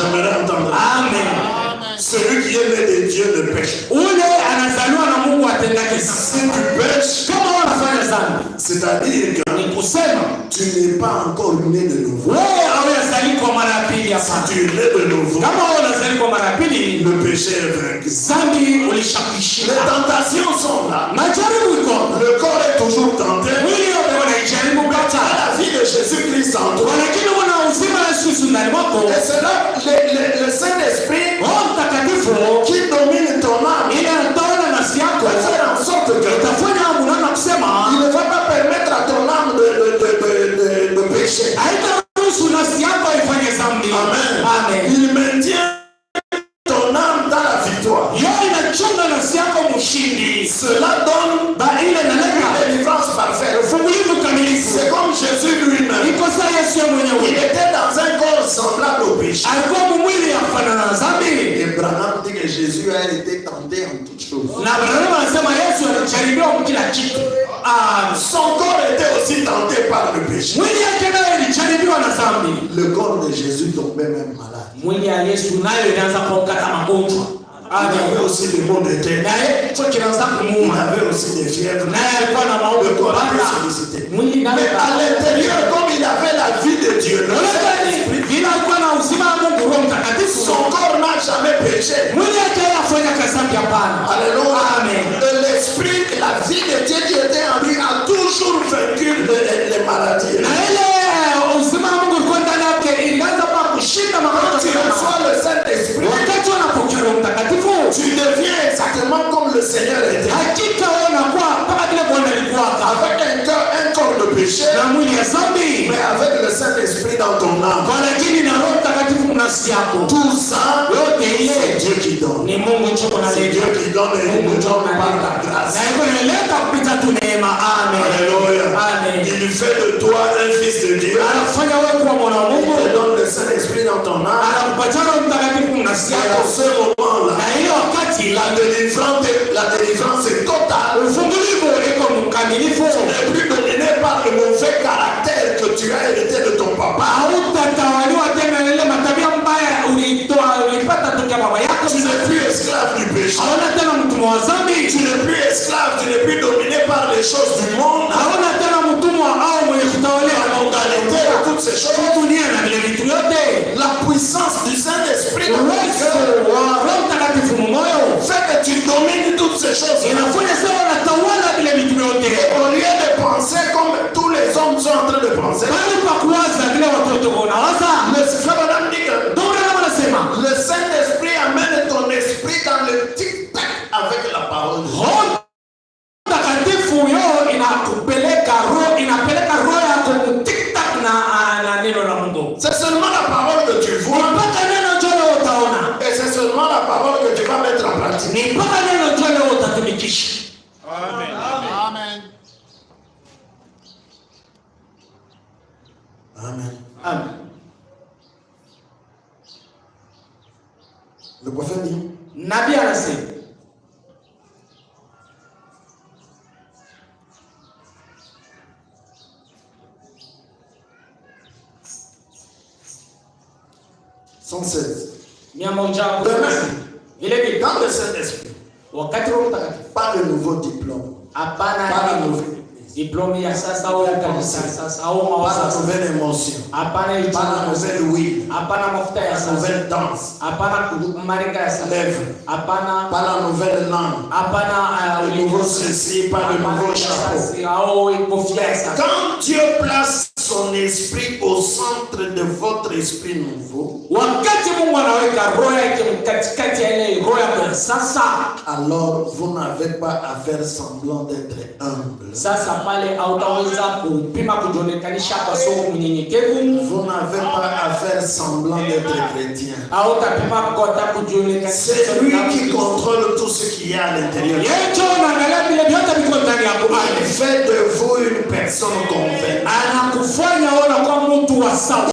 J'aimerais entendre. Amen. Celui qui est né de Dieu ne pêche. Ule anazaliwa na Mungu atendake Si sana. tu pêches, Kama unafanya dhambi, c'est-à-dire que ni kusema tu n'es pas encore né de nouveau. wewe hawezali kwa mara ya pili Si hapa. tu es né de nouveau, Kama wewe unazali kwa mara ya pili, le péché est vaincu. dhambi Les ulishakwishinda. tentations sont là. Majaribu iko. Le corps est toujours tenté. Mwili yote unajaribu À kata. la vie de Jésus-Christ en toi. Lakini una uzima wa Yesu ndani mwako. Et c'est là le Saint-Esprit Roho Mtakatifu qui domine ton âme. ile anatawala nafsi yako. Va faire en sorte que Utafanya mnaona kusema il ne va pas permettre à ton âme de pécher. haitaruhusu nafsi yako ifanye dhambi. Amen. Amen. Il maintient ton âme dans la victoire. Yeye inachunga nafsi yako mshindi. Cela donne Ile une inaleta délivrance parfaite. ufungulivu kamilifu. C'est comme Jésus lui-même. Iko saa Yesu Il mwenyewe. était dans un corps semblable au péché. Alikuwa mwili afanana na dhambi. Et Branham dit que Jésus a été tenté en toutes choses. Na Branham anasema Yesu alijaribiwa kila kitu. Son corps était aussi tenté par le péché. Mwili yake nayo ilijaribiwa na dhambi. Le corps de Jésus tombait même malade. Mwili ya Yesu nayo inaanza kuokata magonjwa. Il avait aussi des maux de tête. Na yeye kichwa kinaanza Il kumuuma. avait aussi des fièvres. Na yeye alikuwa na Le maumivu corps était baya. sollicité. Mwili nayo Mais à l'intérieur, comme il avait la vie de Dieu, vile alikuwa na uzima wa Mungu Roho Mtakatifu. son corps n'a jamais péché. Mwili yake hafanya dhambi hapana. Alléluia. Amen. L'esprit, la vie de Dieu qui était en lui a toujours vaincu les maladies. Na ile uzima wa Mungu ulikuwa ndani yake ilianza pa kushinda Quand magonjwa. tu reçois le Saint-Esprit, Wakati wanapokea Roho Mtakatifu, tu deviens exactement comme le Seigneur était. hakika wewe unakuwa kama vile Bwana alikuwa Avec un corps de péché, na mwili ya dhambi. mais avec le Saint-Esprit dans ton âme. Kwa lakini na Roho Mtakatifu nafsi yako. Tout ça, Yote c'est ile Dieu qui donne. ni Mungu ndio C'est Dieu analeta. qui donne et il nous donne par la grâce. Na hivyo inaleta kupita tu neema. Amen. Alléluia. Amen. Il fait de toi un fils de Dieu. Anafanya wewe kuwa mwana wa Il Mungu. te donne le Saint-Esprit dans ton âme. Anakupatia Roho Mtakatifu nafsi Et yako. à ce moment-là, Na hiyo wakati la délivrance est totale. ufungulivu iko mkamilifu. Tu n'es plus dominé par le mauvais caractère que tu as hérité de ton papa. Hautatawaliwa tena na ile matabia mbaya ulipata toka baba yako. Tu n'es plus esclave du péché. Hauna tena mtumwa wa dhambi. Tu n'es plus esclave, tu n'es plus dominé par les choses du monde. Hauna tena mtumwa au mwenye kutawaliwa na Modalité de toutes ces choses. dunia na vile vitu yote. La puissance du Saint-Esprit dans ton Uwezo cœur wa Roho Mtakatifu moyo fait que tu domines toutes ces choses. inafanya sawa unatawala vile vitu vyote. Au lieu de penser comme tous les hommes sont en train de penser, Bali pa kuwaza vile watoto wanawaza. le Frère dit que Ndio maana wanasema le Saint-Esprit amène ton esprit dans le tic-tac avec la parole de Dieu. Roho Mtakatifu yo inapeleka roho yako tiktak na neno la Mungu. C'est seulement la parole que tu vois Mpaka neno jole utaona. et c'est seulement la parole que tu vas mettre en pratique. Ni mpaka neno jole utatumikisha. Amen. Amen. Amen. Amen. Le prophète dit, Nabii anasema vile vile dans le Saint-Esprit, wakati Roho Mtakatifu pas de nouveau diplôme, hapana pas de nouveau, diploma ya sasa au ya kanisa sasa au pas de mawazo nouvelle émotion, hapana pas de ijana nouvelle huile, hapana mafuta ya pas de sasa nouvelle danse, hapana maringa ya sasa lèvres, hapana pas la nouvelle langue, hapana de nouveau ceci, pas de nouveau chapeau. au kofia ya sasa. Quand Dieu place son esprit au centre de votre esprit nouveau, Wakati Mungu anaweka roho yake katikati ya ile roho yako sasa, alors vous n'avez pas à faire semblant d'être humble. sasa pale hautaweza kupima kujionekanisha kwa sababu mnyenyekevu. Vous n'avez pas à faire semblant d'être chrétien. Hautapima kota kujionekanisha. C'est lui qui contrôle tout ce qu'il y a à l'intérieur. Yecho anaangalia vile vyote viko ndani yako. Il fait de vous une personne convaincue. Anakufanya ona kwa mtu wa sawa.